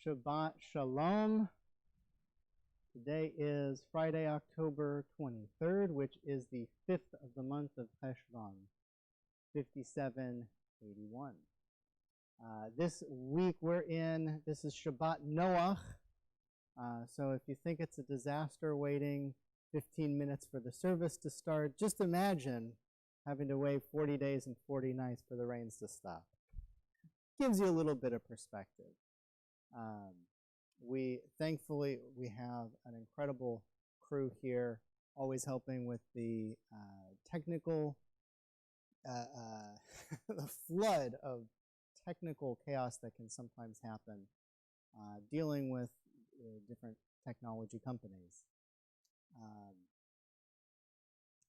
Shabbat Shalom. Today is Friday, October 23rd, which is the 5th of the month of Cheshvan, 5781. This week we're in, this is Shabbat Noach. So if you think it's a disaster waiting 15 minutes for the service to start, just imagine having to wait 40 days and 40 nights for the rains to stop. Gives you a little bit of perspective. Thankfully we have an incredible crew here, always helping with the technical, the flood of technical chaos that can sometimes happen dealing with different technology companies.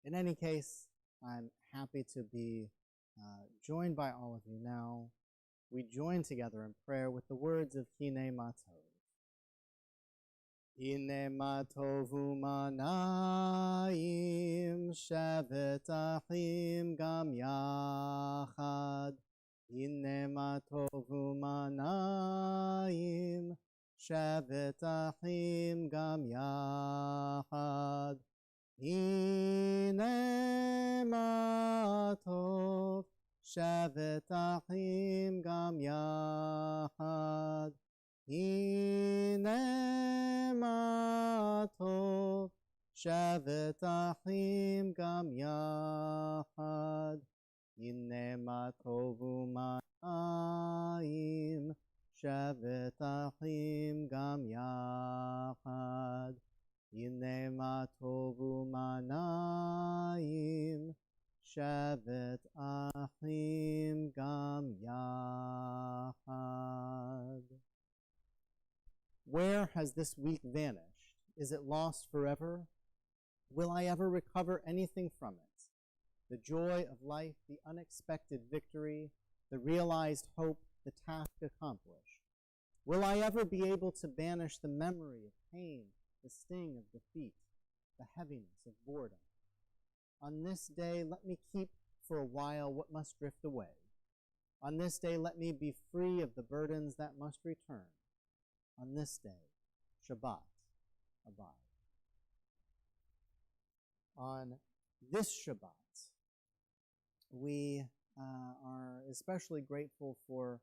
In any case, I'm happy to be joined by all of you now. We join together in prayer with the words of Hine Matov. Hine Matov u'manayim shevet achim gam yachad. Hine Matov u'manayim shevet achim gam yachad. Hine Matov shevet achim gam yachad. Hine matov shevet achim gam yachad. Hine matov u'manayim shevet achim gam yachad. Hine matov u'manayim shevet achim gam yachad. Where has this week vanished? Is it lost forever? Will I ever recover anything from it? The joy of life, the unexpected victory, the realized hope, the task accomplished. Will I ever be able to banish the memory of pain, the sting of defeat, the heaviness of boredom? On this day, let me keep for a while what must drift away. On this day, let me be free of the burdens that must return. On this day, Shabbat, abide. On this Shabbat, we are especially grateful for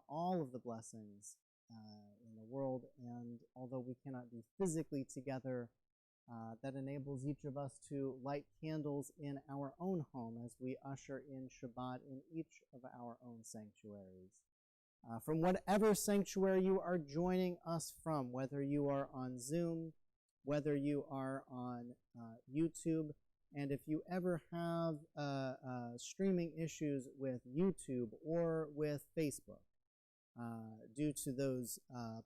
all of the blessings in the world, and although we cannot be physically together, that enables each of us to light candles in our own home as we usher in Shabbat in each of our own sanctuaries. From whatever sanctuary you are joining us from, whether you are on Zoom, whether you are on YouTube, and if you ever have streaming issues with YouTube or with Facebook, due to those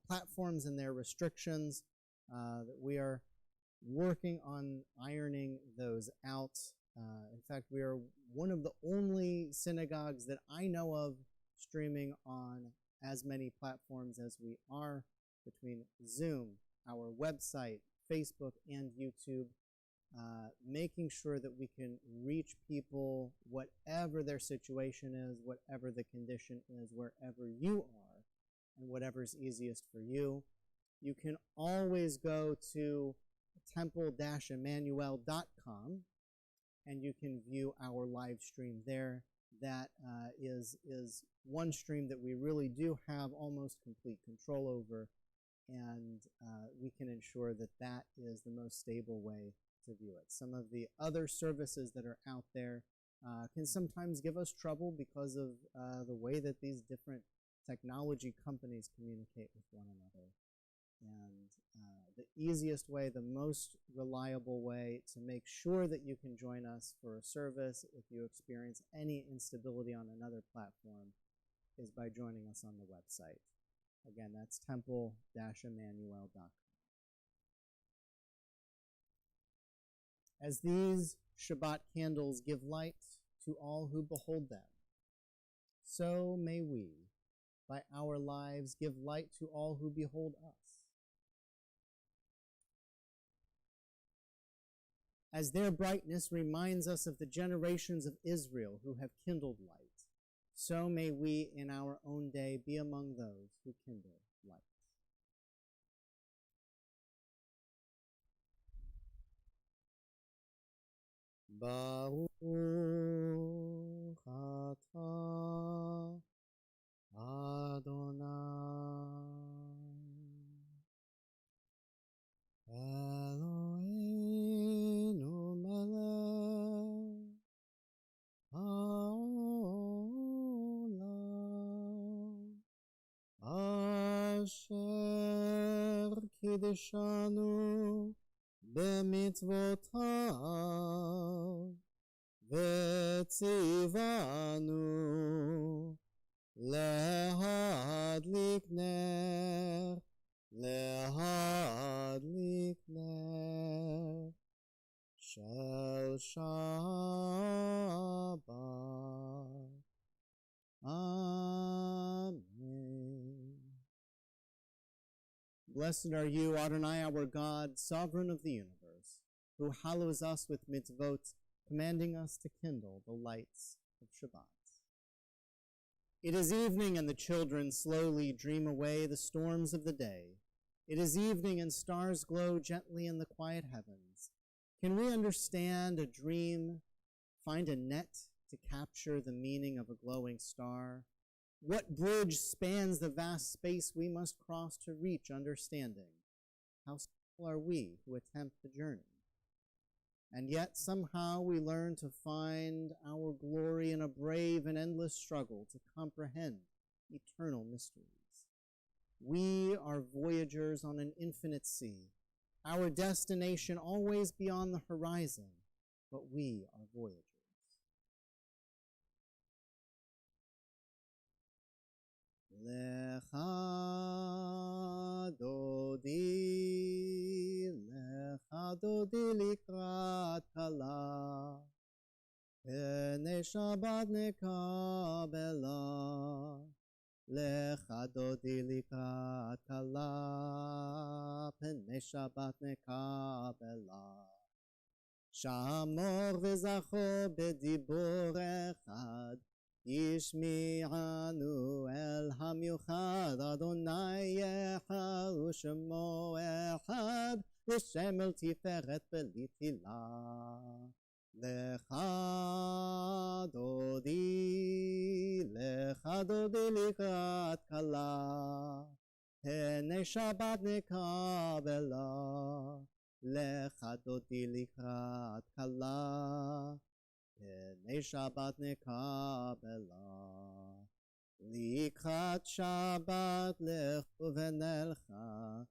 platforms and their restrictions, that we are working on ironing those out. In fact, we are one of the only synagogues that I know of streaming on as many platforms as we are, between Zoom, our website, Facebook, and YouTube, making sure that we can reach people whatever their situation is, whatever the condition is, wherever you are, and whatever's easiest for you. You can always go to Temple-Emanuel.com and you can view our live stream there. That is one stream that we really do have almost complete control over, and we can ensure that that is the most stable way to view it. Some of the other services that are out there can sometimes give us trouble because of the way that these different technology companies communicate with one another. And the easiest way, the most reliable way to make sure that you can join us for a service if you experience any instability on another platform is by joining us on the website. Again, that's Temple-Emanuel.com. As these Shabbat candles give light to all who behold them, so may we, by our lives, give light to all who behold us. As their brightness reminds us of the generations of Israel who have kindled light, so may we in our own day be among those who kindle light. Baruch atah Adonai Eloheinu melech haolam asher kiddushanu b'mitzvotav v'tzivanu להדליק נר, להדליק נר של שבת. Amen. Blessed are you, Adonai, our God, sovereign of the universe, who hallows us with mitzvot, commanding us to kindle the lights of Shabbat. It is evening, and the children slowly dream away the storms of the day. It is evening, and stars glow gently in the quiet heavens. Can we understand a dream, find a net to capture the meaning of a glowing star? What bridge spans the vast space we must cross to reach understanding? How simple are we who attempt the journey? And yet somehow we learn to find our glory in a brave and endless struggle to comprehend eternal mysteries. We are voyagers on an infinite sea, our destination always beyond the horizon, but we are voyagers. Lecha dodi likrat kala, pnei Shabbat nekabela. Lecha dodi likrat kala, pnei Shabbat nekabela. Shamor v'zachor b'dibur echad, ישמיענו אל המיוחד, אדוני אחד ושמו אחד, לשם אל תפארת ולתהילה. לך דודי לקראת כלה, פני שבת נקבלה. לך דודי לקראת כלה, פני שבת נקבלה. לקראת שבת לכו ונלכה,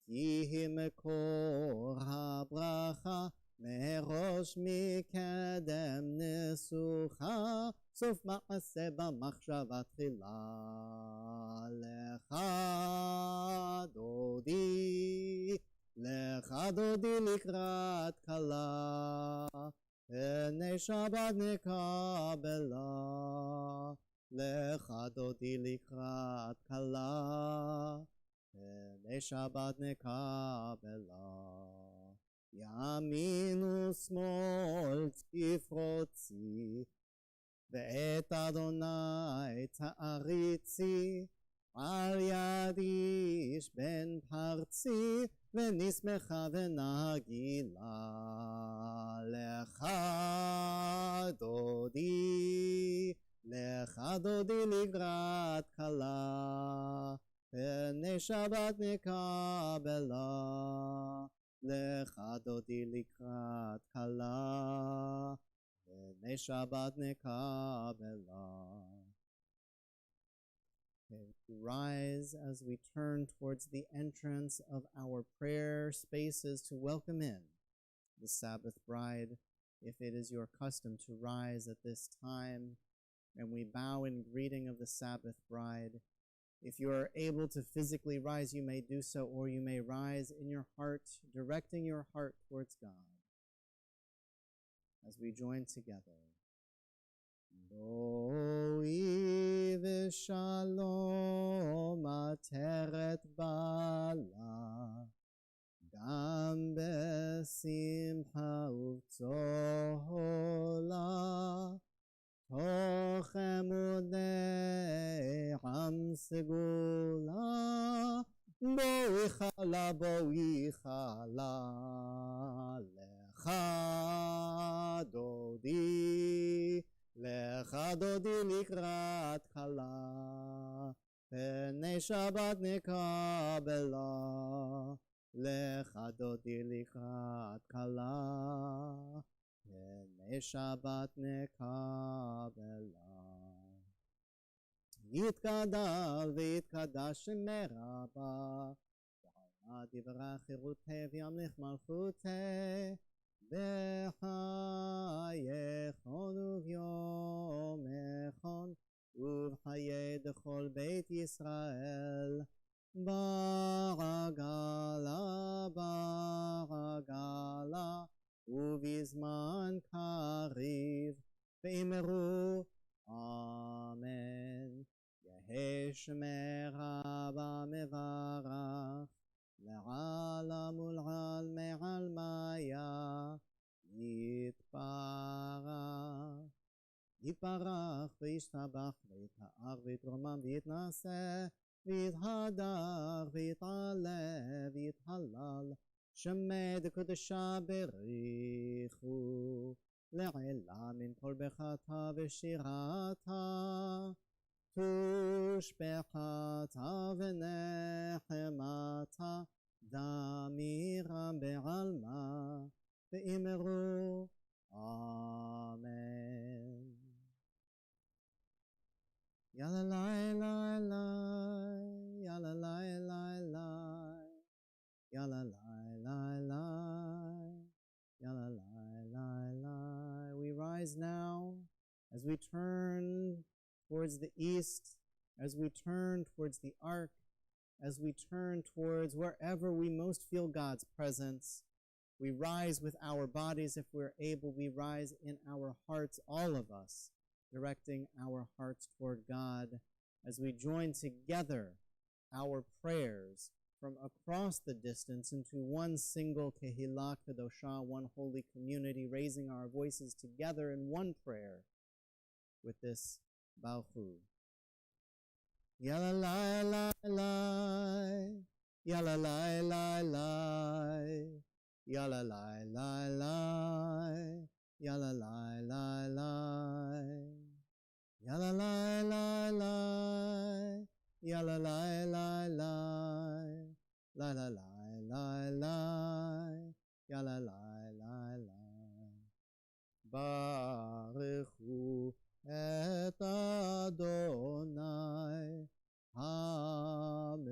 כי היא מקור הברכה, מראש מקדם נסוכה, סוף מעשה במחשבה תחילה. לך דודי לקראת כלה, פני שבת נקבלה. לך דודי לקראת כלה, פני שבת נקבלה. ימין ושמאל תפרוצי, ואת אדוני תעריצי, על יד איש בן פרצי, ונשמחה ונגילה. לך דודי לקראת כלה, פני שבת נקבלה. לך דודי לקראת כלה, פני שבת נקבלה. Rise as we turn towards the entrance of our prayer spaces to welcome in the Sabbath bride. If it is your custom to rise at this time, and we bow in greeting of the Sabbath bride. If you are able to physically rise, you may do so, or you may rise in your heart, directing your heart towards God. As we join together. Boi v'shalom ateret bala, gam besimcha uvtzola, toch emudei am segula, boi chala, lecha דודי לקראת כלה, פני שבת נקבלה. לך דודי לקראת כלה, פני שבת נקבלה. יתגדל ויתקדש שמי רבה, ועלה דברה חירותה וימליך מלכותה, בחייכון וביומכון ובחיי דכל בית ישראל. ברגלה ברגלה ובזמן קריב, ואמרו אמן. יהי שמי רבה מברך, לעלם ולעלמי עלמיה יתברך. יתברך וישתבח ויתאר ויתרומם ויתנשא ויתהדר ויתעלה ויתהלל, שמי דקדושה בריחו לעילה מן כל ברכתה ושירתה, תושבחתה ונחמתה, דמירה בעלמה, ואמרו אמן. יאללה לילה אליי, יאללה לילה אליי, יאללה לילה אליי, yalla la la la. We rise now as we turn towards the east, as we turn towards the ark, as we turn towards wherever we most feel God's presence. We rise with our bodies if we're able. We rise in our hearts, all of us, directing our hearts toward God as we join together our prayers from across the distance into one single Kehillah Kedosha, one holy community, raising our voices together in one prayer with this Baruch. Yalla la la la, yalla la la la, yalla la la la, yalla la la la, yalla la la la, yalla la la la. La la la la la, ya la la la la. Baruchu et Adonai hamevorach.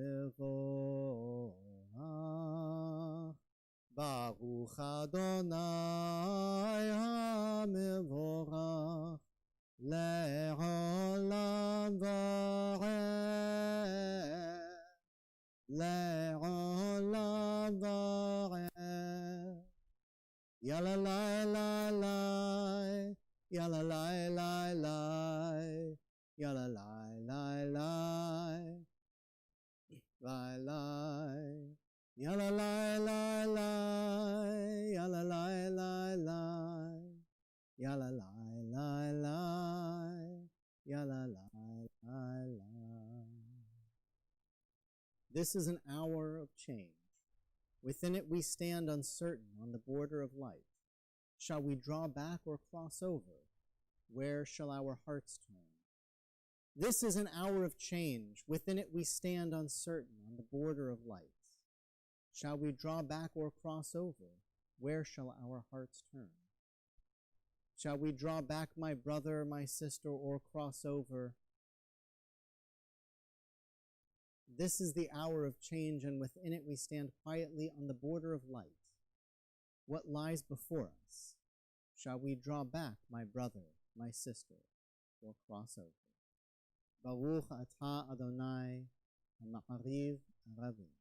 Baruch Adonai hamevorach le'olam varech. Le'olam varech. Yalla la la la, yalla la la la, yalla la la la, la la, yalla la la la, yalla la la la, yalla la la la, yalla la la la. This is an hour of change. Within it we stand uncertain on the border of life. Shall we draw back or cross over? Where shall our hearts turn? This is an hour of change. Within it we stand uncertain on the border of life. Shall we draw back or cross over? Where shall our hearts turn? Shall we draw back, my brother, my sister, or cross over? This is the hour of change, and within it we stand quietly on the border of light. What lies before us? Shall we draw back, my brother, my sister, or cross over? Baruch atah Adonai ha'ma'ariv aravim.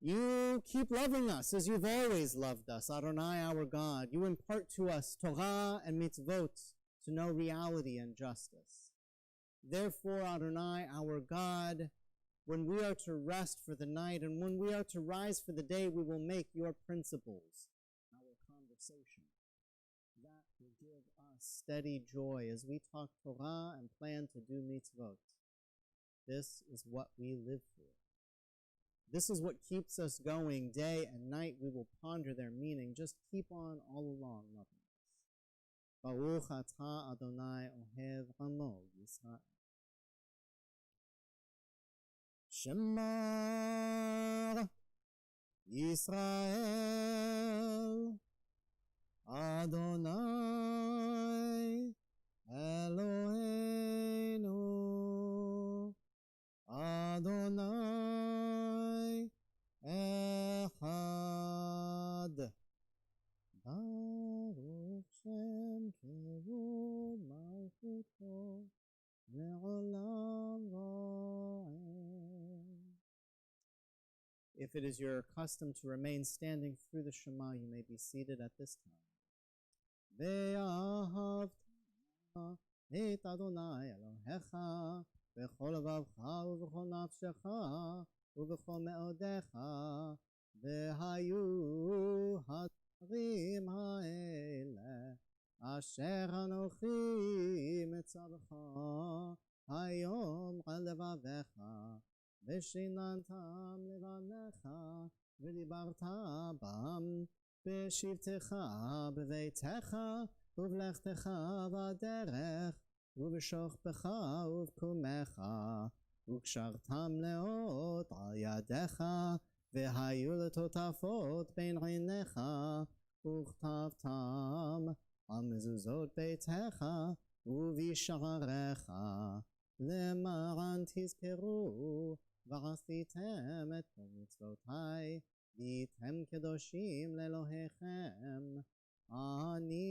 You keep loving us as you've always loved us, Adonai, our God. You impart to us Torah and mitzvot to know reality and justice. Therefore, Adonai, our God, when we are to rest for the night and when we are to rise for the day, we will make your principles our conversation. That will give us steady joy as we talk Torah and plan to do mitzvot. This is what we live for. This is what keeps us going day and night. We will ponder their meaning. Just keep on all along loving us. ברוך אתה אדוני אוהב עמו ישראל. שמע ישראל אדוני אלוהינו אדוני אחד. ברוך שם כבוד מלכותו לעולם ועד. If it is your custom to remain standing through the Shema, you may be seated at this time. ואהבת את אדוני אלוהיך בכל לבבך ובכל נפשך ובכל מאודיך, והיו הדברים האלה אשר אנוכי מצווך היום על לבביך, ושיננתם לבניך ודיברת בם בשבתך בביתך ובלכתך בדרך ובשוכבך ובקומך, וקשרתם לאות על ידיך, והיו לטוטפות בין עיניך, וכתבתם על מזוזות ביתך ובשעריך, למען תזכרו ועשיתם את כל מצוותי, והייתם קדושים לאלוהיכם. אני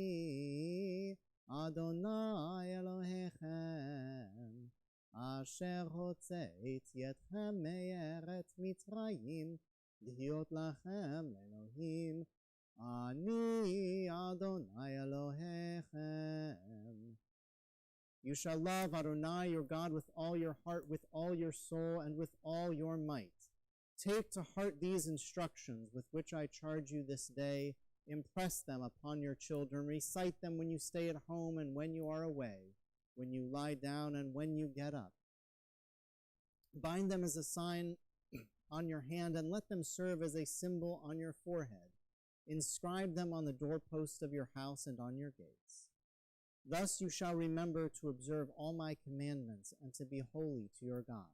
אדוני אלוהיכם, אשר הוצאתי אתכם מארץ מצרים, להיות לכם לאלוהים. אני אדוני אלוהיכם. You shall love Adonai your God with all your heart, with all your soul, and with all your might. Take to heart these instructions with which I charge you this day. Impress them upon your children. Recite them when you stay at home and when you are away, when you lie down and when you get up. Bind them as a sign on your hand and let them serve as a symbol on your forehead. Inscribe them on the doorposts of your house and on your gates. Thus you shall remember to observe all my commandments and to be holy to your God.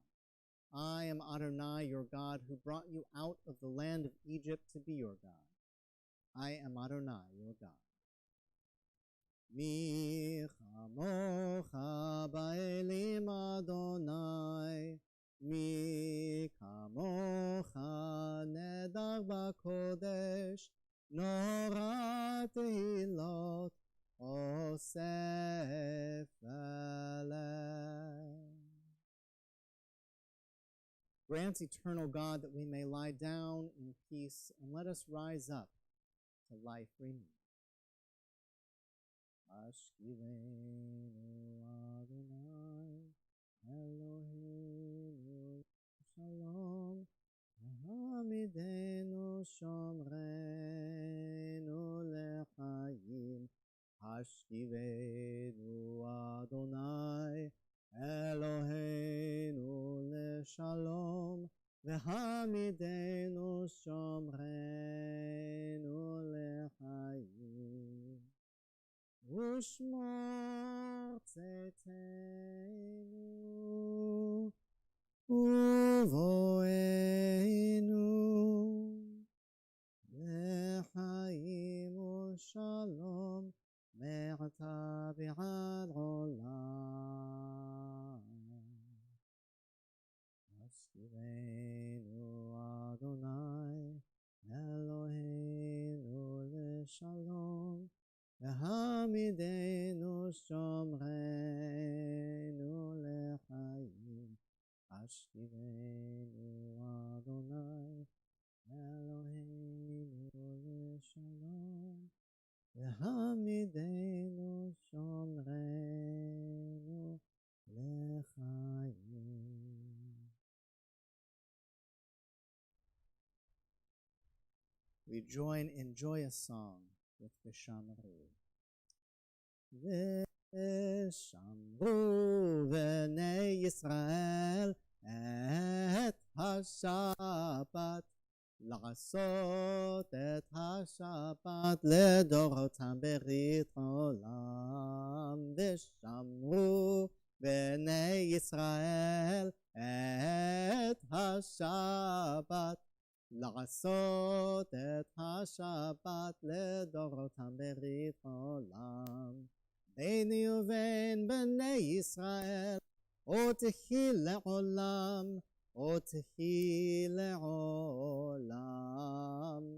I am Adonai your God, who brought you out of the land of Egypt to be your God. I am Adonai your God. Mi chamocha ba'elim Adonai, mi kamocha nedar ba'kodesh, norat tehilot osef aleh. Grant, eternal God, that we may lie down in peace, and let us rise up to life renewed. Ashkivenu Adonai Eloheinu Shalom, Hamidenu Shomrenu Lechayim. Ashkivenu Adonai Eloheinu Leshalom, V'hamidenu Shomrenu Lechayim. Ushmor tzedkenu uvoenu lechayim u'shalom me'ata v'ad olam. Ashkivenu Adonai Eloheinu leshalom, V'hamidenu shomrenu lechayim. Ashkivenu Adonai Eloheinu leshalom, V'hamidenu shomrenu lechayim. We join in joyous song with V'shamru. V'shamru v'nei Yisrael et ha-Shabbat לעשות את השבת לדורותם ברית עולם, ושמרו בני ישראל את השבת. לעשות את השבת לדורותם ברית עולם, ביני ובין בני ישראל, אותי לעולם, אותי לעולם,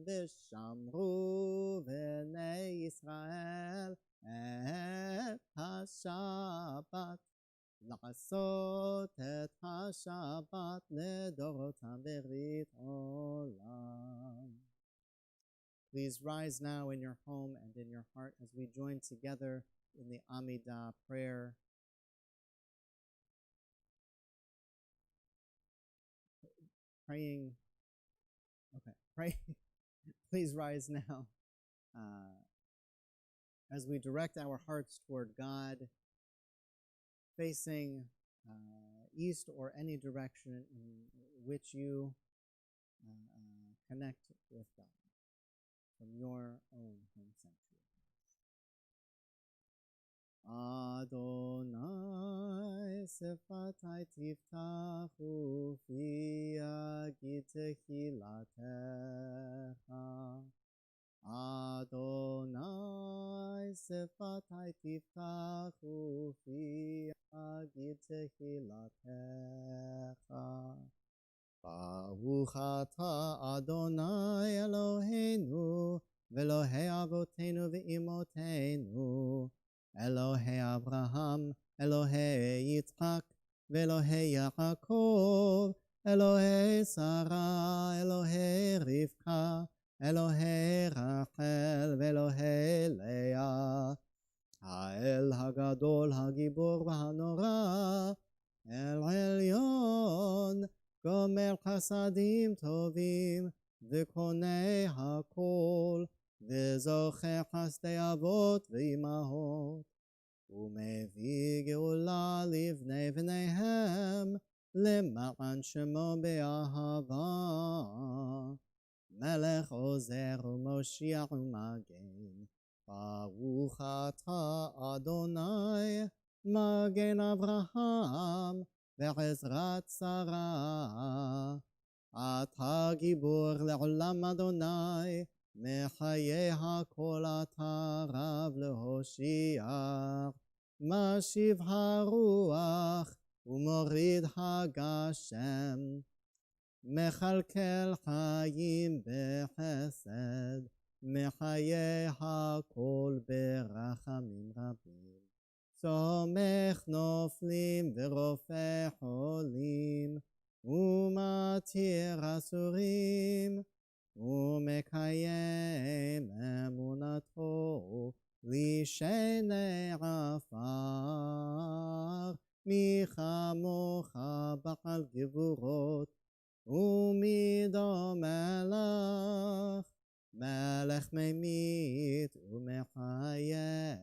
ושמרו בני ישראל את השבת. לעשות את השבת לדורותם ברית עולם. Please rise now in your home and in your heart as we join together in the Amidah prayer. Praying. Please rise now as we direct our hearts toward God, facing east or any direction in which you connect with God from your own home sanctuary. Adonai sefatai tiftachu fi yagid tehilatecha. Adonai sefatai tiftachu fi yagid tehilatecha. Baruch atah Adonai Eloheinu ve'Elohei avotenu ve'imotenu, Elohei Abraham, Elohei Yitzchak, ve'Elohei Yaakov, Elohei Sarah, Elohei Rivka, Elohei Rachel, ve'Elohei Leah, האל הגדול, הגיבור והנורא, אל עליון, גומר חסדים טובים, וקונה הכל, וזוכה חסדי אבות ואימהות, ומביא גאולה לבני בניהם, למען שמו באהבה. מלך עוזר ומושיע ומגן, ברוך אתה אדוני, מגן אברהם ועזרת שרה. אתה גיבור לעולם אדוני, מחיי הכל אתה רב להושיע. משיב הרוח ומוריד הגשם, מכלכל חיים בחסד, מחיי הכל ברחמים רבים. סומך נופלים ורופא חולים, ומתיר אסורים, ומקיים אמונתו לשני עפר. מי כמוך בעל גבורות, ומי דומה לך, מלך ממית ומחיה,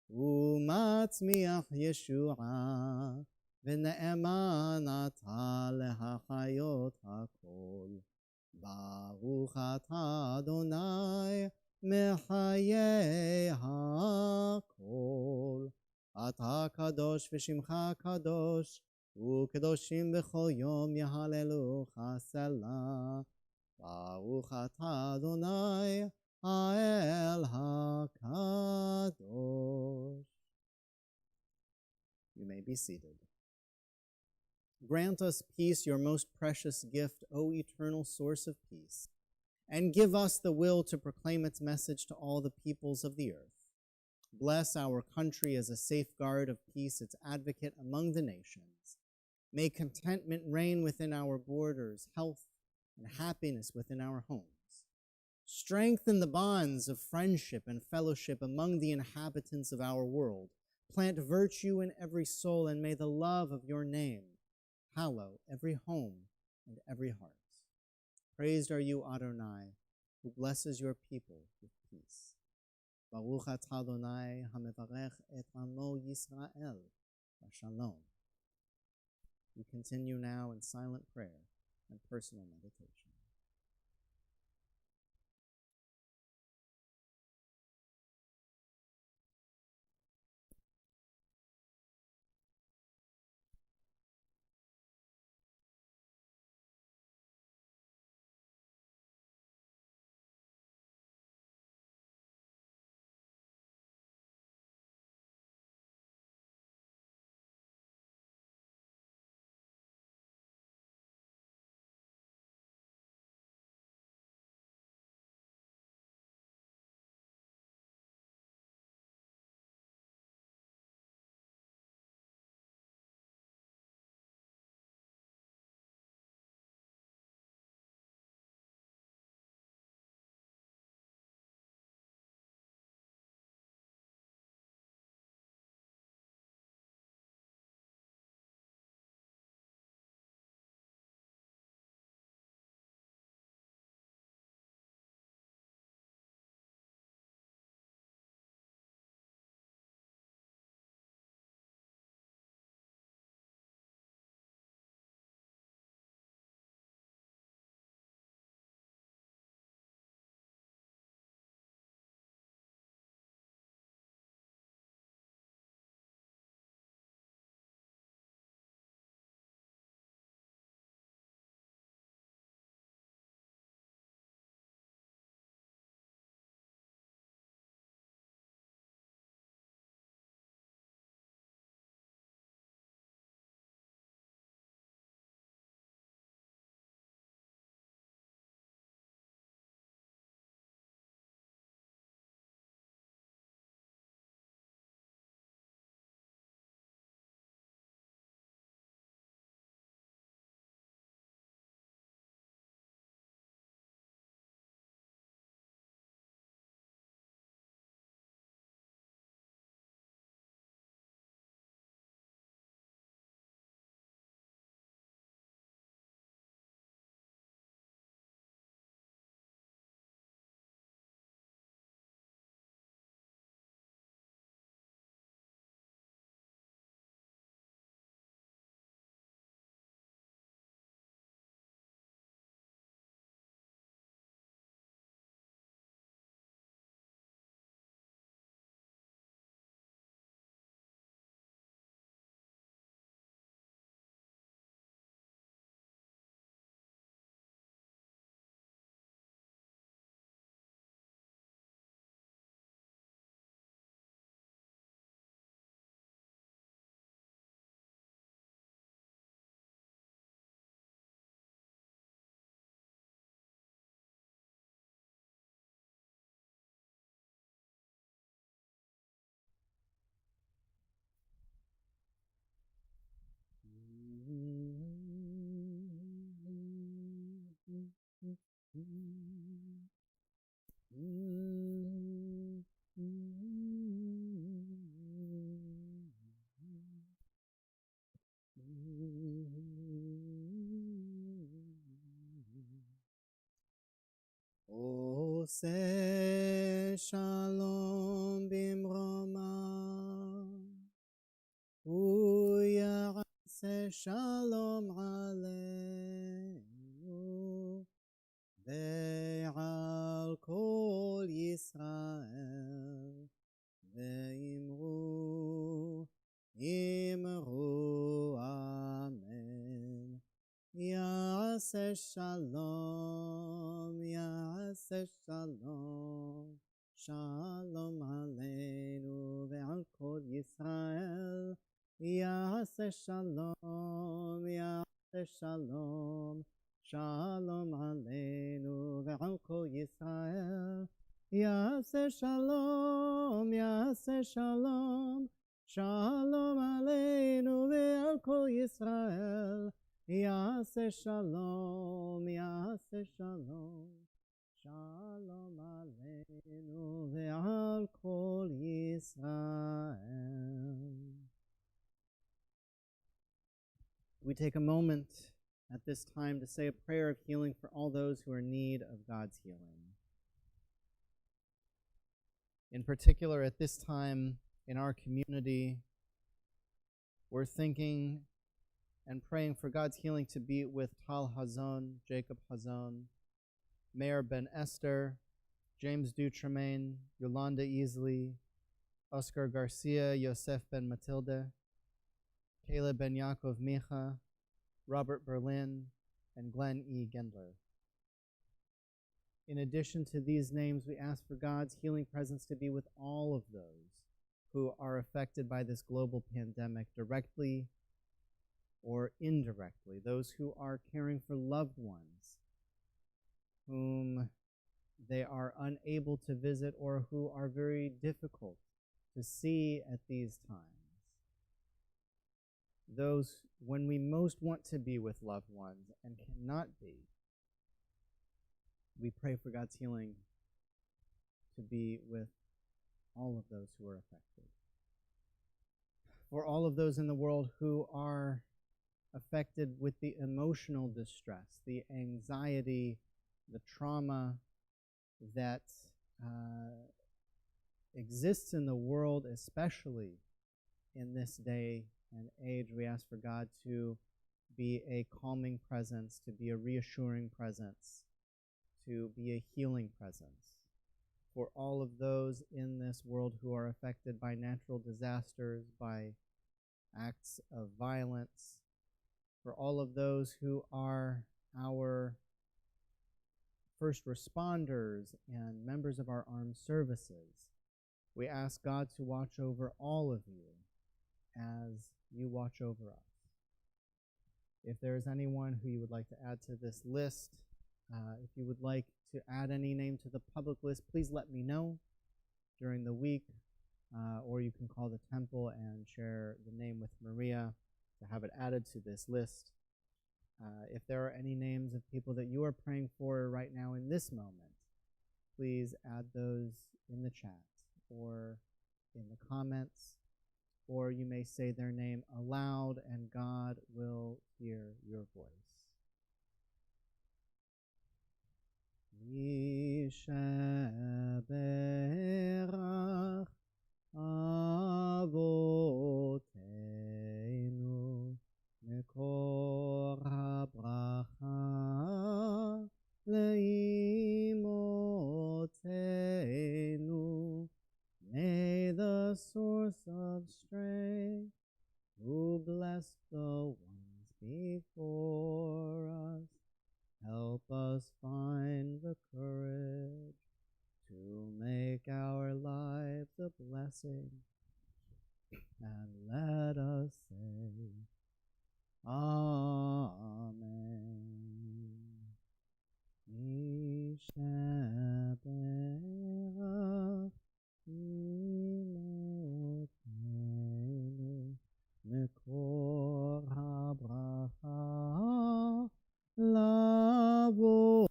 ומצמיח ישועה, ונאמן אתה להחיות הכל. ברוך אתה אדוני, מחיי הכל. אתה קדוש ושמך קדוש, וקדושים בכל יום יהללוך סלה. ברוך אתה אדוני, האל הקדוש. You may be seated. Grant us peace, your most precious gift, O eternal source of peace, and give us the will to proclaim its message to all the peoples of the earth. Bless our country as a safeguard of peace, its advocate among the nations. May contentment reign within our borders, health and happiness within our homes. Strengthen the bonds of friendship and fellowship among the inhabitants of our world. Plant virtue in every soul, and may the love of your name hallow every home and every heart. Praised are you, Adonai, who blesses your people with peace. Baruch atah Adonai, hamevarech et amo Yisrael, Shalom. We continue now in silent prayer and personal meditation. Yaseh shalom bimroma, Uyaseh shalom aleinu, Ve'al kol Yisrael, Ve'imru, Imru, Amen. Yaseh shalom, Yaseh shalom, Shalom aleinu ve'al kol Yisrael. Yaseh shalom, Yaseh shalom, Shalom aleinu ve'al kol Yisrael. Yaseh shalom, Yaseh shalom, Shalom aleinu ve'al kol Yisrael. Yaseh shalom, Yaseh shalom, Shalom aleinu ve'al kol Yisrael. We take a moment at this time to say a prayer of healing for all those who are in need of God's healing. In particular, at this time in our community, we're thinking and praying for God's healing to be with Tal Hazon, Jacob Hazon, Mayor Ben Esther, James Dutremaine, Yolanda Easley, Oscar Garcia, Yosef Ben Matilde, Caleb Ben Yaakov Micha, Robert Berlin, and Glenn E. Gendler. In addition to these names, we ask for God's healing presence to be with all of those who are affected by this global pandemic directly or indirectly, those who are caring for loved ones whom they are unable to visit or who are very difficult to see at these times. Those when we most want to be with loved ones and cannot be, we pray for God's healing to be with all of those who are affected. For all of those in the world who are affected with the emotional distress, the anxiety, the trauma that exists in the world, especially in this day and age, we ask for God to be a calming presence, to be a reassuring presence, to be a healing presence. For all of those in this world who are affected by natural disasters, by acts of violence, for all of those who are our first responders and members of our armed services, we ask God to watch over all of you as you watch over us. If there is anyone who you would like to add to this list, if you would like to add any name to the public list, please let me know during the week, or you can call the temple and share the name with Maria to have it added to this list. If there are any names of people that you are praying for right now in this moment, please add those in the chat or in the comments, or you may say their name aloud and God will hear your voice. Yishaberach Avoteinu Mekor habracha leimotenu. May the source of strength, who blessed the ones before us, help us find the courage to make our lives a blessing, and let us say, Amen. Yishaberach Imotenu Mekor habracha Lavotenu.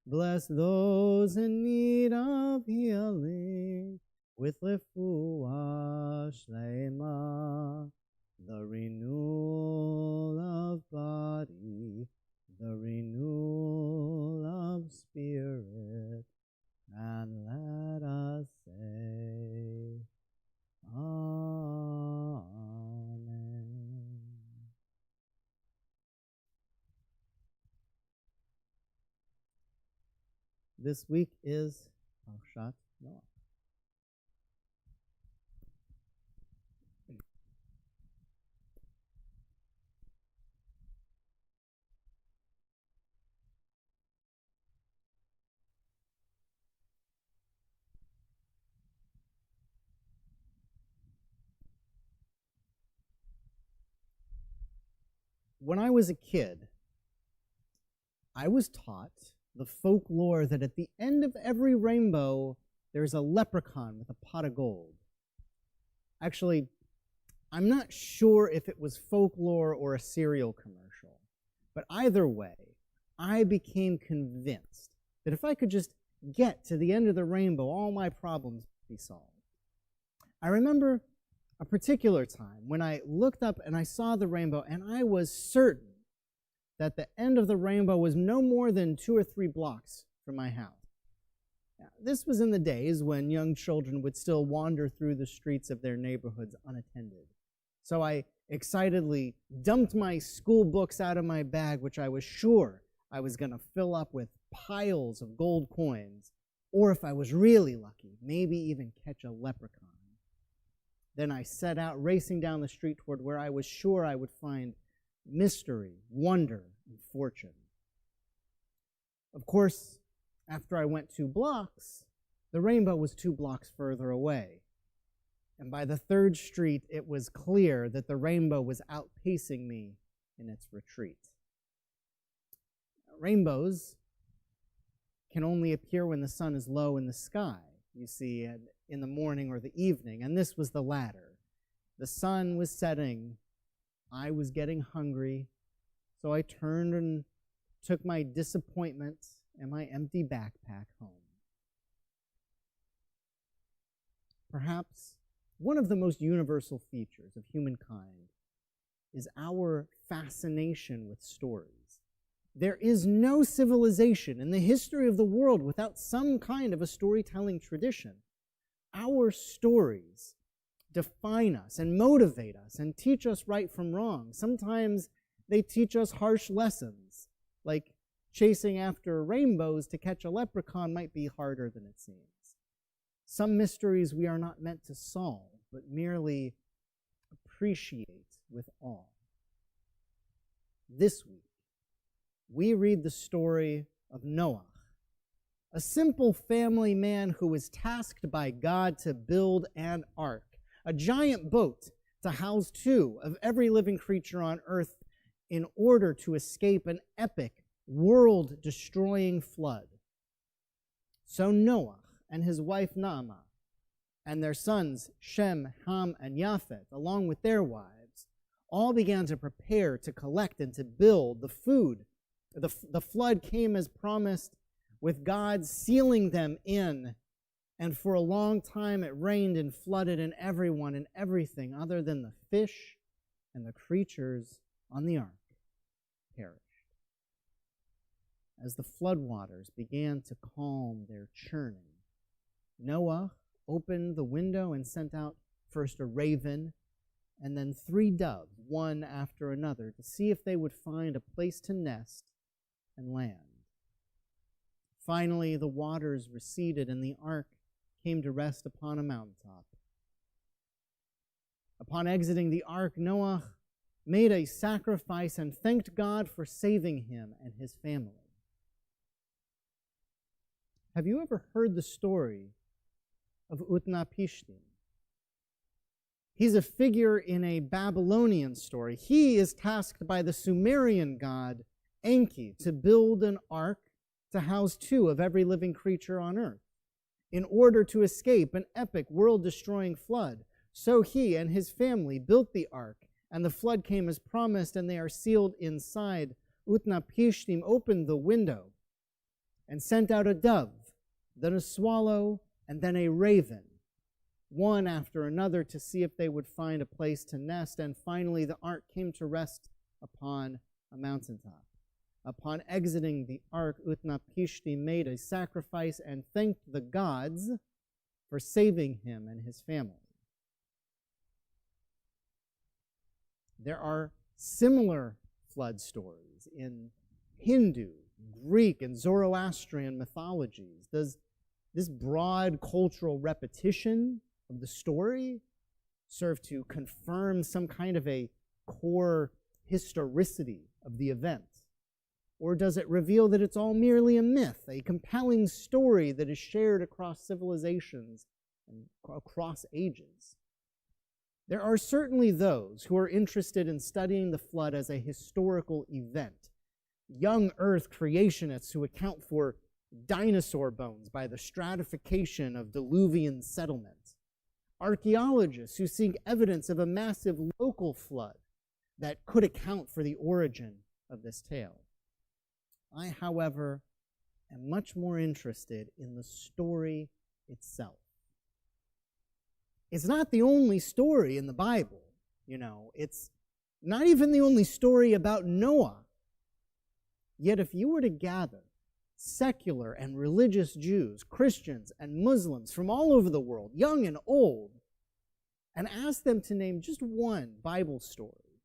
Bless those in need of healing with refuah shlema, the renewal of body, the renewal of of spirit, and let us say, Amen. This week is Parshat Noah. When I was a kid, I was taught the folklore that at the end of every rainbow, there's a leprechaun with a pot of gold. Actually, I'm not sure if it was folklore or a cereal commercial, but either way, I became convinced that if I could just get to the end of the rainbow, all my problems would be solved. I remember a particular time when I looked up and I saw the rainbow, and I was certain that the end of the rainbow was no more than 2 or 3 blocks from my house. Now, this was in the days when young children would still wander through the streets of their neighborhoods unattended. So I excitedly dumped my school books out of my bag, which I was sure I was going to fill up with piles of gold coins, or if I was really lucky, maybe even catch a leprechaun. Then I set out racing down the street toward where I was sure I would find mystery, wonder, and fortune. Of course, after I went 2 blocks, the rainbow was 2 blocks further away. And by the 3rd street, it was clear that the rainbow was outpacing me in its retreat. Rainbows can only appear when the sun is low in the sky, you see, in the morning or the evening, and this was the latter. The sun was setting, I was getting hungry, so I turned and took my disappointment and my empty backpack home. Perhaps one of the most universal features of humankind is our fascination with stories. There is no civilization in the history of the world without some kind of a storytelling tradition. Our stories define us and motivate us and teach us right from wrong. Sometimes they teach us harsh lessons, like chasing after rainbows to catch a leprechaun might be harder than it seems. Some mysteries we are not meant to solve, but merely appreciate with awe. This week, we read the story of Noah, a simple family man who was tasked by God to build an ark, a giant boat to house 2 of every living creature on earth in order to escape an epic, world-destroying flood. So Noah and his wife Naamah and their sons Shem, Ham, and Japheth, along with their wives, all began to prepare to collect and to build the food. The flood came as promised, with God sealing them in, and for a long time it rained and flooded, and everyone and everything other than the fish and the creatures on the ark perished. As the floodwaters began to calm their churning, Noah opened the window and sent out first a raven and then 3 doves, one after another, to see if they would find a place to nest and land. Finally, the waters receded and the ark came to rest upon a mountaintop. Upon exiting the ark, Noah made a sacrifice and thanked God for saving him and his family. Have you ever heard the story of Utnapishtim? He's a figure in a Babylonian story. He is tasked by the Sumerian god Enki to build an ark to house 2 of every living creature on earth in order to escape an epic world-destroying flood. So he and his family built the ark, and the flood came as promised, and they are sealed inside. Utnapishtim opened the window and sent out a dove, then a swallow, and then a raven, one after another, to see if they would find a place to nest. And finally, the ark came to rest upon a mountaintop. upon exiting the ark, Utnapishtim made a sacrifice and thanked the gods for saving him and his family. There are similar flood stories in Hindu, Greek, and Zoroastrian mythologies. Does this broad cultural repetition of the story serve to confirm some kind of a core historicity of the event? Or does it reveal that it's all merely a myth, a compelling story that is shared across civilizations and across ages? There are certainly those who are interested in studying the flood as a historical event. Young Earth creationists who account for dinosaur bones by the stratification of diluvian settlement. Archaeologists who seek evidence of a massive local flood that could account for the origin of this tale. I, however, am much more interested in the story itself. It's not the only story in the Bible, It's not even the only story about Noah. Yet if you were to gather secular and religious Jews, Christians and Muslims from all over the world, young and old, and ask them to name just one Bible story,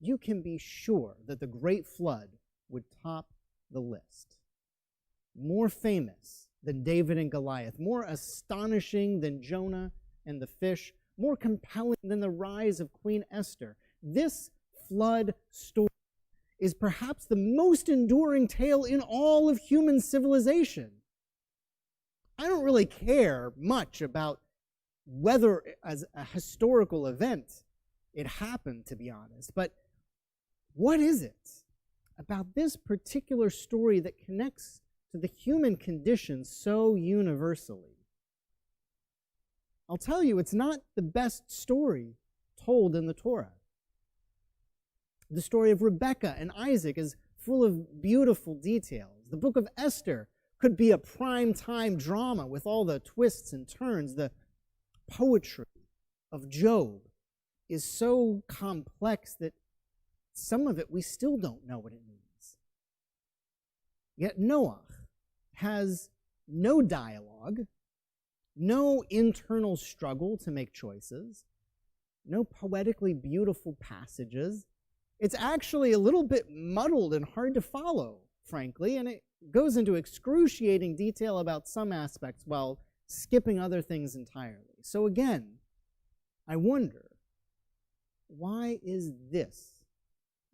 you can be sure that the Great Flood would top the list. More famous than David and Goliath, more astonishing than Jonah and the fish, more compelling than the rise of Queen Esther. This flood story is perhaps the most enduring tale in all of human civilization. I don't really care much about whether, as a historical event, it happened, to be honest. But what is it about this particular story that connects to the human condition so universally? I'll tell you, it's not the best story told in the Torah. The story of Rebekah and Isaac is full of beautiful details. The book of Esther could be a prime-time drama with all the twists and turns. The poetry of Job is so complex that some of it we still don't know what it means. Yet Noah has no dialogue, no internal struggle to make choices, no poetically beautiful passages. It's actually a little bit muddled and hard to follow, frankly, and it goes into excruciating detail about some aspects while skipping other things entirely. So again, I wonder, why is this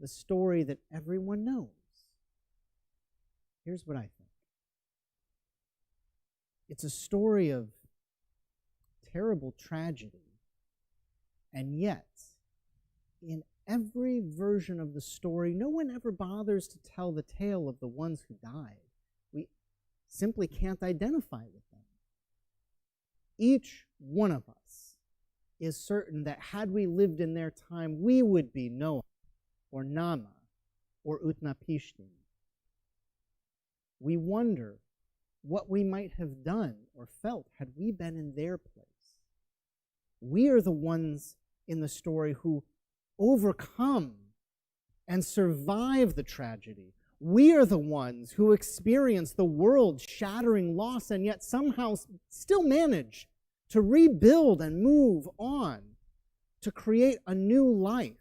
the story that everyone knows? Here's what I think. It's a story of terrible tragedy, and yet, in every version of the story, no one ever bothers to tell the tale of the ones who died. We simply can't identify with them. Each one of us is certain that had we lived in their time, we would be Noah, or Nama, or Utnapishtim. We wonder what we might have done or felt had we been in their place. We are the ones in the story who overcome and survive the tragedy. We are the ones who experience the world-shattering loss and yet somehow still manage to rebuild and move on, to create a new life.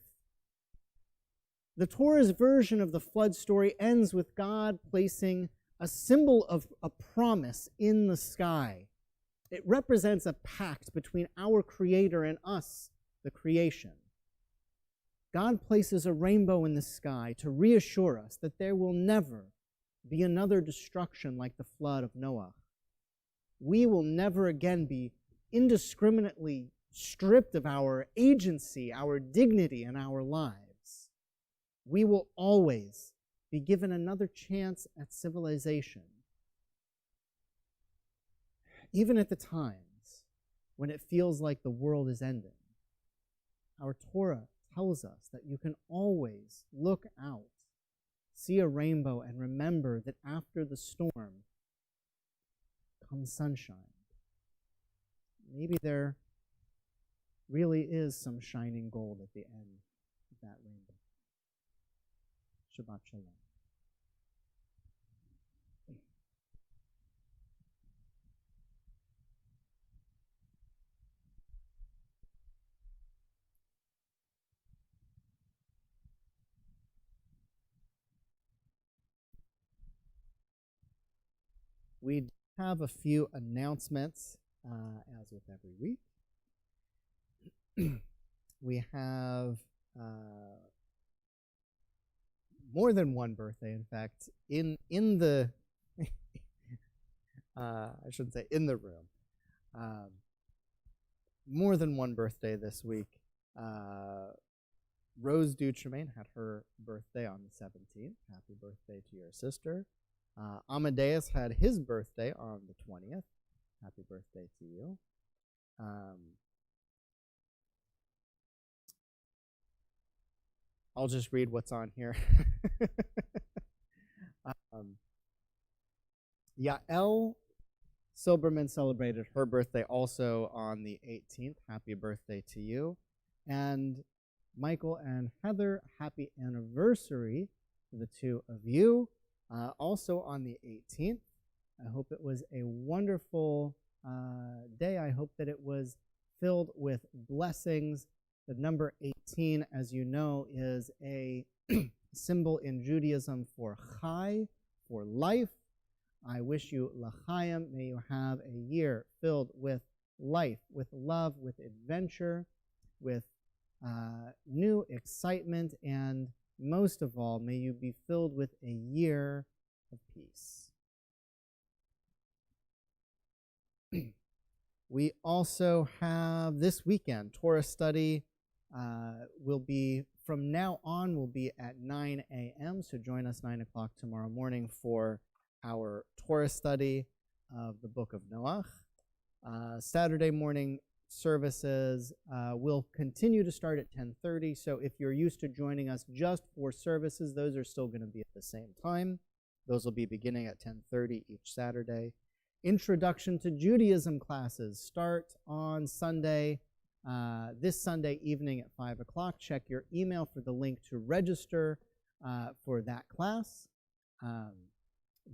The Torah's version of the flood story ends with God placing a symbol of a promise in the sky. It represents a pact between our Creator and us, the creation. God places a rainbow in the sky to reassure us that there will never be another destruction like the flood of Noah. We will never again be indiscriminately stripped of our agency, our dignity, and our lives. We will always be given another chance at civilization. Even at the times when it feels like the world is ending, our Torah tells us that you can always look out, see a rainbow, and remember that after the storm comes sunshine. Maybe there really is some shining gold at the end of that rainbow. Shabbat Shalom. We have a few announcements, as with every week. We have more than one birthday, in fact, in the I shouldn't say in the room. More than one birthday this week. Rose Dutremaine had her birthday on the 17th. Happy birthday to your sister. Amadeus had his birthday on the 20th. Happy birthday to you. I'll just read what's on here. Yael Silberman celebrated her birthday also on the 18th. Happy birthday to you. And Michael and Heather, happy anniversary to the two of you. Also on the 18th. I hope it was a wonderful day. I hope that it was filled with blessings. The number 18, as you know, is a symbol in Judaism for chai, for life. I wish you l'chaim. May you have a year filled with life, with love, with adventure, with new excitement, and most of all, may you be filled with a year of peace. We also have this weekend, Torah study will be, from now on, will be at 9 a.m., so join us 9 o'clock tomorrow morning for our Torah study of the book of Noach. Saturday morning services will continue to start at 10:30, so if you're used to joining us just for services, those are still going to be at the same time. Those will be beginning at 10:30 each Saturday. Introduction to Judaism classes start on Sunday, this Sunday evening at 5 o'clock. Check your email for the link to register for that class.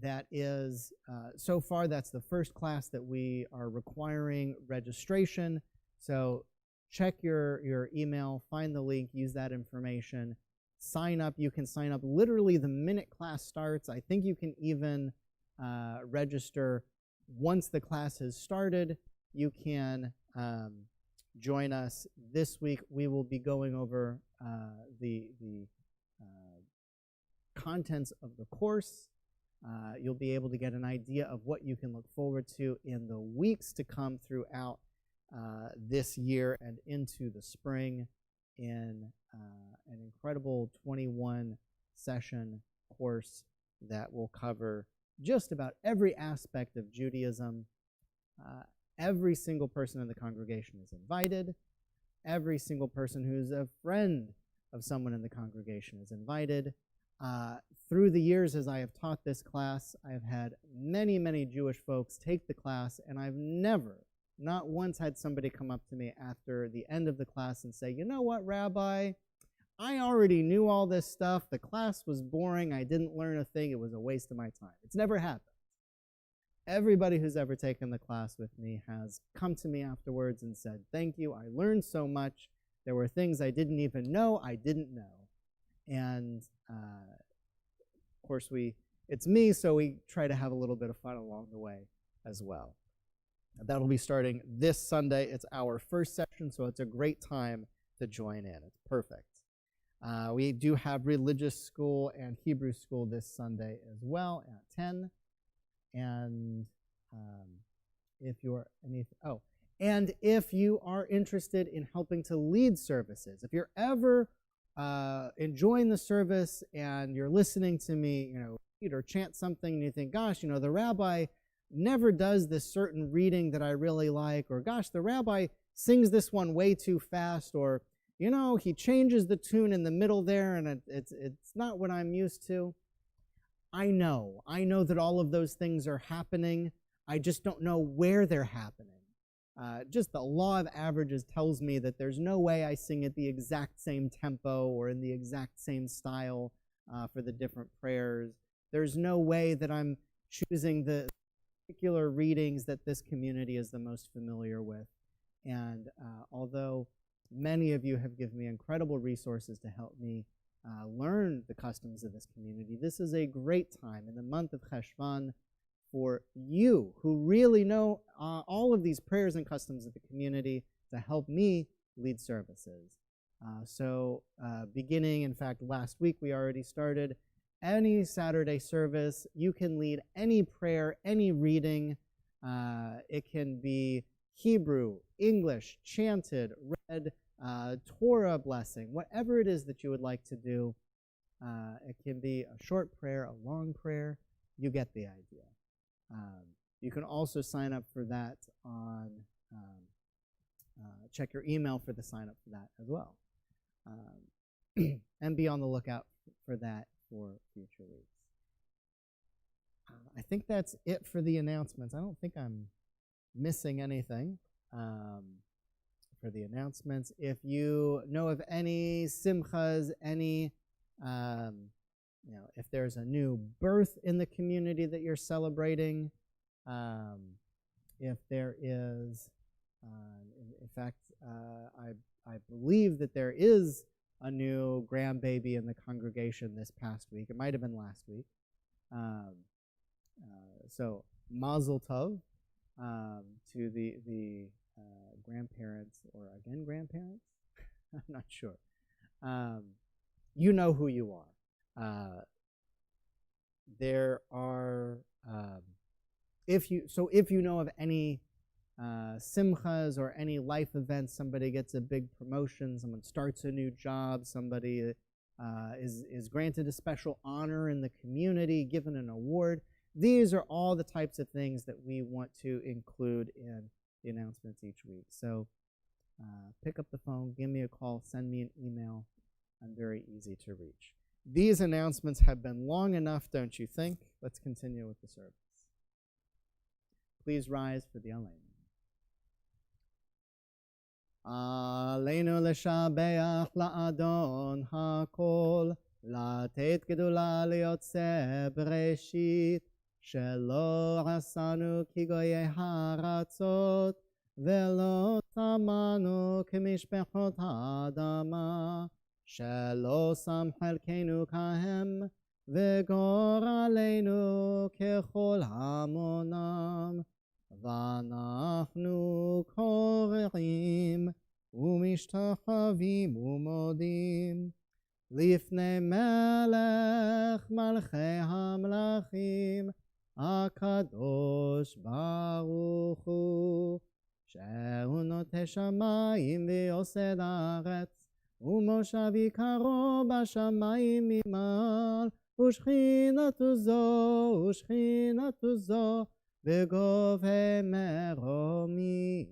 That is, so far, that's the first class that we are requiring registration. So check your email, find the link, use that information, sign up. You can sign up literally the minute class starts. I think you can even register once the class has started. You can join us this week. We will be going over the contents of the course. You'll be able to get an idea of what you can look forward to in the weeks to come throughout this year and into the spring in an incredible 21-session course that will cover just about every aspect of Judaism. Every single person in the congregation is invited. Every single person who's a friend of someone in the congregation is invited. Through the years, as I have taught this class, I have had many, many Jewish folks take the class, and I've never, not once, had somebody come up to me after the end of the class and say, you know what, Rabbi, I already knew all this stuff. The class was boring. I didn't learn a thing. It was a waste of my time. It's never happened. Everybody who's ever taken the class with me has come to me afterwards and said, thank you. I learned so much. There were things I didn't even know I didn't know. And of course, it's me, so we try to have a little bit of fun along the way as well. That'll be starting this Sunday. It's our first session, so it's a great time to join in. It's perfect. We do have religious school and Hebrew school this Sunday as well at 10. And if you are interested in helping to lead services, if you're ever enjoying the service and you're listening to me, read or chant something, and you think, gosh, the rabbi never does this certain reading that I really like, or gosh, the rabbi sings this one way too fast, or he changes the tune in the middle there, and it's not what I'm used to. I know that all of those things are happening. I just don't know where they're happening. Just the law of averages tells me that there's no way I sing at the exact same tempo or in the exact same style for the different prayers. There's no way that I'm choosing the particular readings that this community is the most familiar with. And although many of you have given me incredible resources to help me learn the customs of this community, this is a great time in the month of Cheshvan for you, who really know all of these prayers and customs of the community, to help me lead services. So beginning, in fact, last week we already started, any Saturday service, you can lead any prayer, any reading. It can be Hebrew, English, chanted, read, Torah blessing, whatever it is that you would like to do. It can be a short prayer, a long prayer. You get the idea. You can also sign up for that on, check your email for the sign up for that as well. And be on the lookout for that for future weeks. I think that's it for the announcements. I don't think I'm missing anything for the announcements. If you know of any simchas, any, if there's a new birth in the community that you're celebrating, if there is, in fact, I believe that there is a new grandbaby in the congregation this past week. It might have been last week. So mazel tov to the grandparents, or again grandparents? I'm not sure. You know who you are. There are, if you know of any simchas or any life events, somebody gets a big promotion, someone starts a new job, somebody is granted a special honor in the community, given an award. These are all the types of things that we want to include in the announcements each week. So pick up the phone, give me a call, send me an email. I'm very easy to reach. These announcements have been long enough, don't you think? Let's continue with the service. Please rise for the Aleinu. Aleinu לשבח לאדון הכל, לתת גדולה ליוצא בראשית, שלא עשנו כגויי הארצות, ולא טמנו כמשפחות האדמה, שלא שם חלקנו כהם, וגורלנו ככל המונם. ואנחנו קוראים ומשתחווים ומודים לפני מלך מלכי המלכים, הקדוש ברוך הוא, שהוא נוטה שמיים ויוסד הארץ, ומושב עיקרו בשמיים ממעל, ושכינתו זו בגובה מרומים,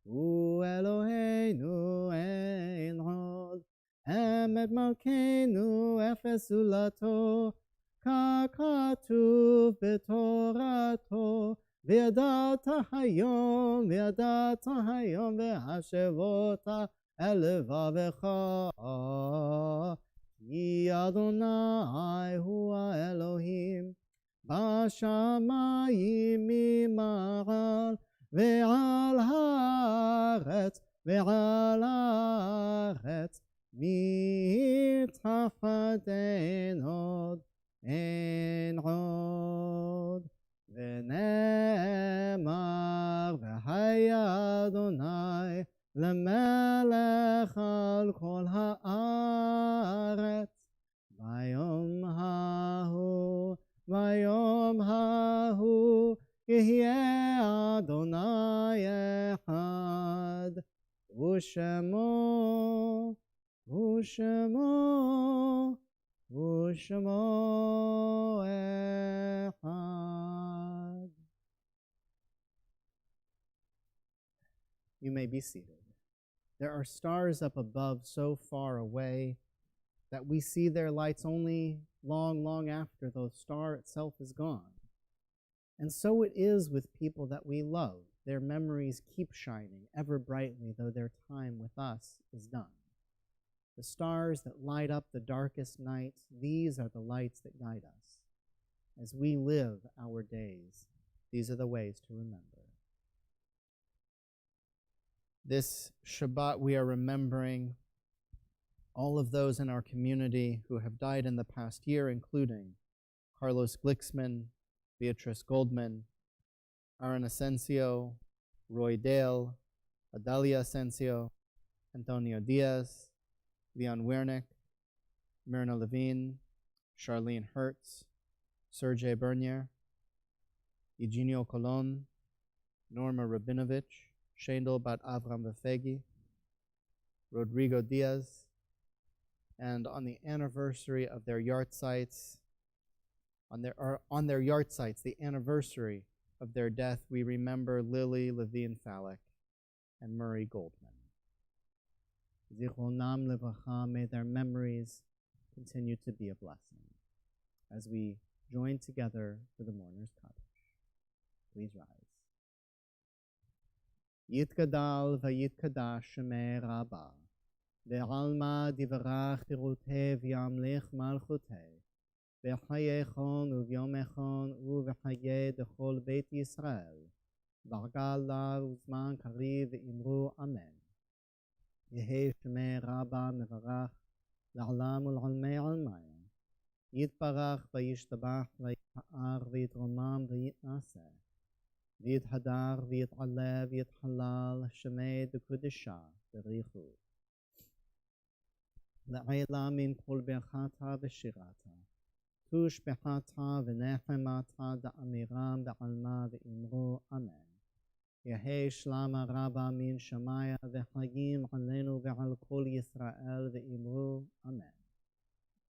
הוא אלוהינו אין עוד. אמת מלכנו אפס זולתו, ככתוב בתורתו, וידעת היום והשבות אל לבבך, כי אדוני הוא האלוהים בשמיים ממעל, ועל הארץ מתחת אין עוד. ונאמר והיה אדוני למלך על כל הארץ, ביום ההוא יהיה אדוני אחד, ושמו אחד. You may be seated. There are stars up above so far away that we see their lights only long after the star itself is gone. And so it is with people that we love. Their memories keep shining ever brightly, though their time with us is done. The stars that light up the darkest nights, these are the lights that guide us. As we live our days, these are the ways to remember. This Shabbat we are remembering all of those in our community who have died in the past year, including Carlos Glicksman, Beatrice Goldman, Aaron Asensio, Roy Dale, Adalia Asensio, Antonio Diaz, Leon Wernick, Myrna Levine, Charlene Hertz, Sergey Bernier, Eugenio Colon, Norma Rabinovich, Shendel Bat Avram Befegi, Rodrigo Diaz, and on the anniversary of their yahrzeits, on their yahrzeits, the anniversary of their death, we remember Lily Levine Fallick and Murray Goldman. Zichronam Livracha, may their memories continue to be a blessing as we join together for the mourner's Kaddish. Please rise. Yitgadal v'yitkadash shemei Rabbah, ve'alma divrach tirutev yamlich malchuteh, ve'chayechon uvyomechon uvechaye dechol beit Yisrael, bargala uzman kariv imru amen. Yehi shemei Rabbah mevarach לעולם ולעולמי עולמי, יתברך וישתבח ויתפאר ויתרומם ויתנשא, ויתהדר ויתעלה ויתחלל שמי דקודשה בריחו. לעילה מן כל ברכתה ושירתה, תושבחתה ונחמתה דאמירם בעלמה ואמרו אמן. יהי שלמה רבה מן שמיה וחיים עלינו ועל כל ישראל ואמרו אמן.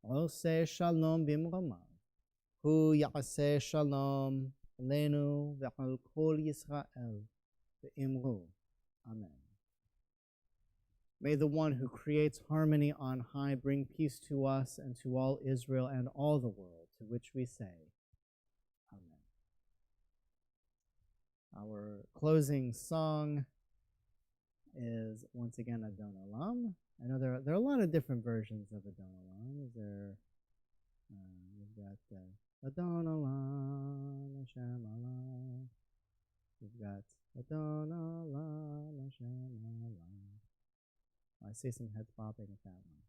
עושה שלום במרומיו, הוא יעשה שלום עלינו ועל כל ישראל ואמרו amen. May the one who creates harmony on high bring peace to us and to all Israel and all the world, to which we say our closing song is once again Adon Olam. I know there are a lot of different versions of Adon Olam. We've got Adon Olam, Hashem Allah. We've got Adon Olam, Hashem Allah. I see some heads bobbing at that one.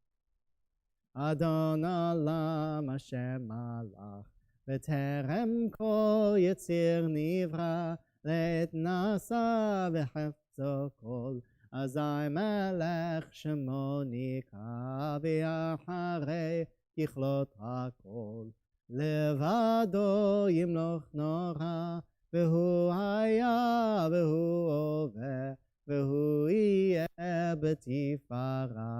Adon Olam, Hashem Allah. V'terem kol yitzir nivra, let nasa v'hefzo kol, azai melech shemo nika, v'yacharei kichlot hakol. Levado yimloch nora, v'hu haya v'hu ove, v'hu yeh b'tifara,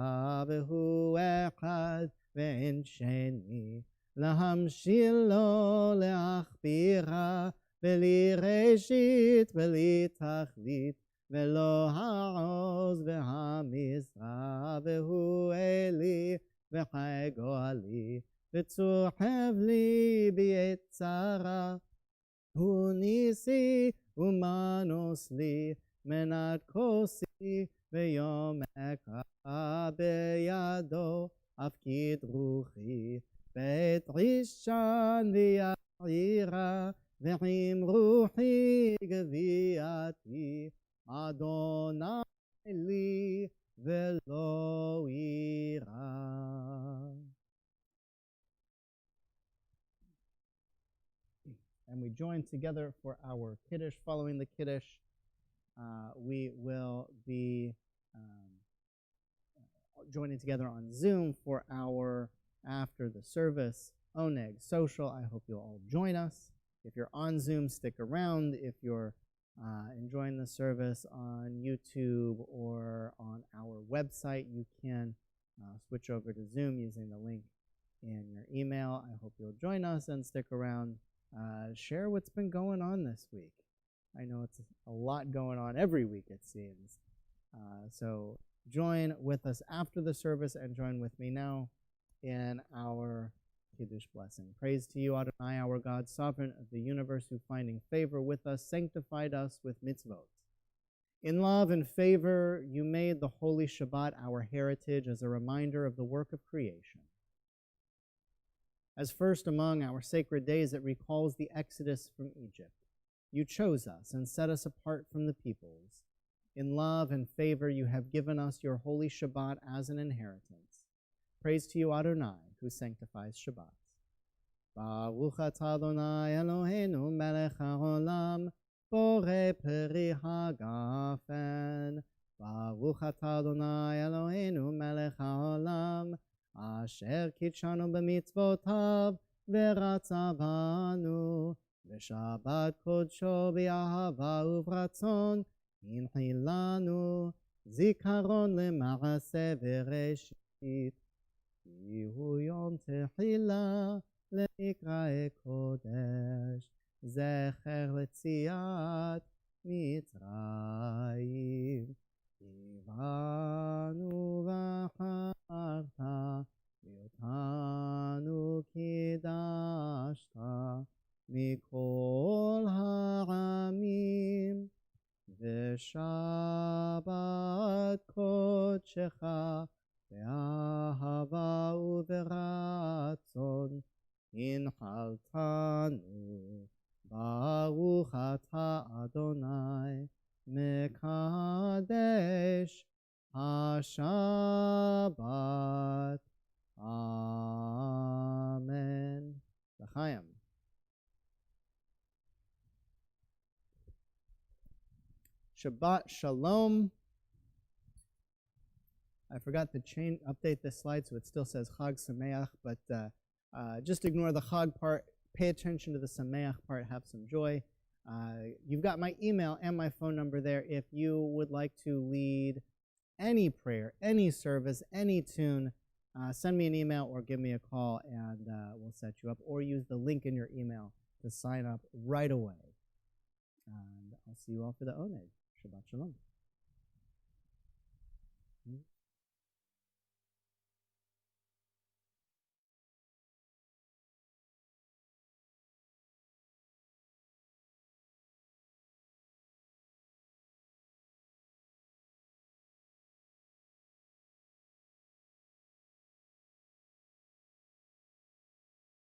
v'hu echad v'en sheni. להמשיל לו להכבירה, בלי ראשית בלי תכלית, ולא העוז והמשרה, והוא אלי וחי גואלי, וצוחב לי בעת צרה, הוא ניסי ומנוס לי, מנת כוסי ויום אקרא בידו, אפקיד רוחי. בית רישן ויעירה, ועם רוחי גביעתי, אדוני לי ולא יירא. And we join together for our Kiddush. Following the Kiddush, we will be joining together on Zoom for our after the service Oneg social. I hope you'll all join us. If you're on Zoom, stick around. If you're enjoying the service on YouTube or on our website, you can switch over to Zoom using the link in your email. I hope you'll join us and stick around. Share what's been going on this week. I know it's a lot going on every week, it seems. So join with us after the service and join with me now in our Kiddush blessing. Praise to you, Adonai, our God, sovereign of the universe, who finding favor with us, sanctified us with mitzvot. In love and favor, you made the holy Shabbat our heritage as a reminder of the work of creation. As first among our sacred days, it recalls the exodus from Egypt. You chose us and set us apart from the peoples. In love and favor, you have given us your holy Shabbat as an inheritance. Praise to you, Adonai, who sanctifies Shabbat. Baruch atah Adonai Eloheinu melech haolam, borei peri hagafen. Baruch atah Adonai Eloheinu melech haolam, asher kitshanu b'mitzvotav v'ratza banu, v'shabbat kodsho b'ahava u'vratzon, inchilanu, zikaron lema'aseh v'reshit. Kihu yom tehila למקראי קודש, זכר ליציאת מצרים. ציוונו בחרת, ואותנו קידשת מכל העמים, ושבת קודשך באהבה וברצון, הנחלתנו. ברוך אתה אדוני מקדש השבת. אמן. לחיים. Shabbat Shalom. I forgot to update this slide so it still says Chag Sameach, but just ignore the Chag part. Pay attention to the Sameach part. Have some joy. You've got my email and my phone number there. If you would like to lead any prayer, any service, any tune, send me an email or give me a call and we'll set you up. Or use the link in your email to sign up right away. And I'll see you all for the Oneg. Shabbat Shalom.